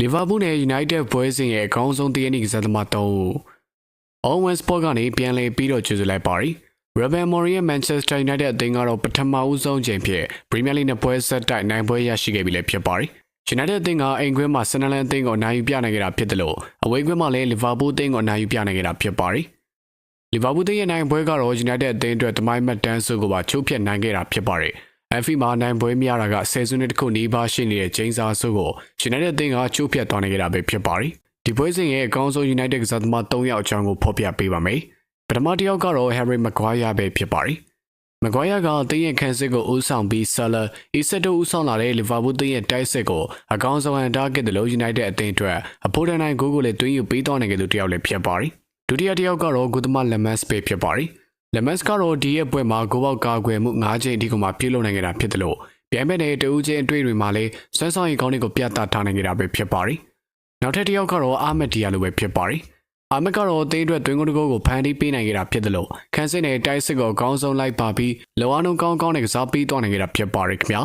လီဗာပူးနဲ့ United ပွဲစဉ်ရဲ့အကောင်းဆုံးတရနေ့ကစားသမား3ဦး Owen Sport ကနေပြန်လည်ပြီးတော့ကျေးဇူးလိုက်ပါရီ Ruben Amorim ရဲ့ Manchester United အသင်းကတော့ပထမဦးဆုံးချိန်ဖြစ် Premier League နဲ့ပွဲဆက်တိုက်နိုင်ပွဲရရှိခဲ့ပြီလည်းဖြစ်ပါရီ United အသင်းကအိမ်ကွင်းမှာ Sunderland အသင်းကိုနိုင်ယူပြနိုင်ခဲ့တာဖြစ်တယ်လို့အဝေးကွင်းမှာလည်း Liverpool အသင်းကိုနိုင်ယူပြနိုင်ခဲ့တာဖြစ်ပါရီLiverpool အသင်းရဲ့နိုင်ပွဲကတော့ United အသင်းအတွက်တမိုင်းမှတ်တမ်းစုကိုပါချိုးဖျက်နိုင်ခဲ့တာဖြစ်ပါရီAnfield မှာနိုင်ပွဲမရတာကဆယ်စုနှစ်တစ်ခုနီးပါးရှိနေတဲ့ဂျိမ်းစာစုကို United အသင်းကချိုးဖျက်သွားနိုင်ခဲ့တာပဲဖြစ်ပါရီဒီပွဲစဉ်ရဲ့အကောင်းဆုံး United ကစားသမား3ယောက်အကြောင်းကိုဖော်ပြပေးပါမယ်ပထမတစ်ယောက်ကတော့ Harry Maguire ပဲဖြစ်ပါရီMaguire ကအသင်းရဲ့ခံစစ်ကိုဦးဆောင်ပြီး Salah, Isak တို့ဦးဆောင်လာတဲ့ Liverpool အသင်းရဲ့တိုက်စစ်ကိုအကောင်းဆုံးဟန်တာခဲ့တယ်လို့ United အသင်းအတွက်အဖို့တန်နိုင်ဂိုးကိုလည်းတွင်းယူပေးသွားနိုင်ခဲ့သူတစ်ယောက်လည်းဖြစ်ပါရီဒုတိယတစ်ယောက်ကတော့ Gudma Lemans ပဲဖြစ်ပါရီLemans ကတော့ဒီရဲ့ပွဲမှာဂိုးပေါက်ကာကွယ်မှု9ချိန်အထိကိုမှပြုလုပ်နိုင်ခဲ့တာဖြစ်တယ်လို့ပြိုင်ဘက်နဲ့တဦးချင်းအတွေ့အကြုံတွေမှာလည်းစွမ်းဆောင်ရည်ကောင်းတွေကိုပြသထားနိုင်ခဲ့တာပဲဖြစ်ပါရီနောက်ထပ်တစ်ယောက်ကတော့အာမက်ဒီယာလိုပဲဖြစ်ပါရီအာမက်ကတော့အသင်းအတွက်တွင်းကုန်းတစ်ကုန်းကိုဖန်တီးပေးနိုင်ခဲ့တာဖြစ်တယ်လို့ခန်းစစ်နဲ့တိုက်စစ်ကိုအကောင်းဆုံးလိုက်ပါပြီးလောအားလုံးကောင်းကောင်းနဲ့ကစားပေးသွားနိုင်ခဲ့တာဖြစ်ပါရီခင်ဗျာ